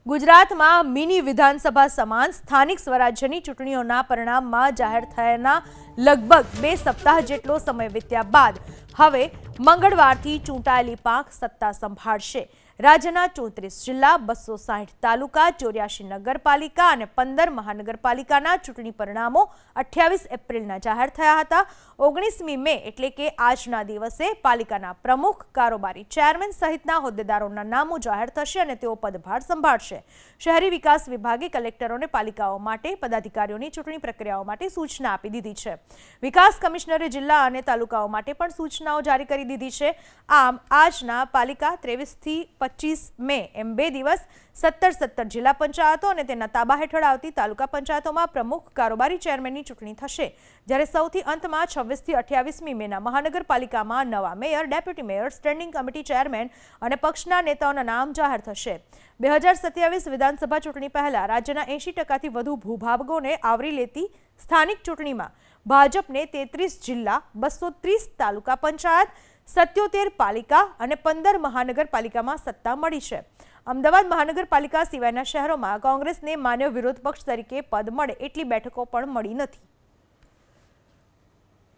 ગુજરાતમાં મિની વિધાનસભા સમાન સ્થાનિક સ્વરાજ્યની ચૂંટણીઓના પરિણામમાં જાહેર થયાના લગભગ 2 સપ્તાહ જેટલો સમય વીત્યા બાદ હવે મંગળવારથી ચૂંટાયેલી પાંખ સત્તા સંભાળશે। રાજ્યના 34 જિલ્લા, 260 તાલુકા, 84 નગરપાલિકા અને 15 મહાનગરપાલિકાના ચૂંટણી પરિણામો 28 એપ્રિલના જાહેર થયા હતા। 19મી મે એટલે કે આજના દિવસે પાલિકાના પ્રમુખ, કારોબારી ચેરમેન સહિતના હોદ્દેદારોના નામો જાહેર થશે અને તેઓ પદભાર સંભાળશે। શહેરી વિકાસ વિભાગે કલેક્ટરોને પાલિકાઓ માટે પદાધિકારીઓની ચૂંટણી પ્રક્રિયાઓ માટે સૂચના આપી દીધી છે। વિકાસ કમિશનરે જિલ્લા અને તાલુકાઓ માટે પણ સૂચનાઓ જારી કરી દીધી છે। આમ આજના પાલિકા 23 થી 25 મે એમ 2 દિવસ 17 જિલ્લા પંચાયતો અને તેના તાબા હેઠળ આવતી તાલુકા પંચાયતોમાં પ્રમુખ, કારોબારી ચેરમેનની ચૂંટણી થશે, જ્યારે સૌથી અંતમાં 26 થી 28મી મેના મહાનગરપાલિકામાં નવા mayor, deputy mayor, standing committee chairman અને પક્ષના નેતાઓના નામ જાહેર થશે। 2027 વિધાનસભા ચૂંટણી પહેલા રાજ્યના 80%થી વધુ ભૂભાગોને આવરી લેતી સ્થાનિક ચૂંટણીમાં ભાજપને 33 જિલ્લા, 230 તાલુકા પંચાયત, 77 પાલિકા અને 15 મહાનગરપાલિકામાં સત્તા મળી છે। અમદાવાદ મહાનગરપાલિકા સિવાયના શહેરોમાં કોંગ્રેસને માન્ય વિરોધ પક્ષ તરીકે પદ મળે એટલી બેઠકો પણ મળી નથી।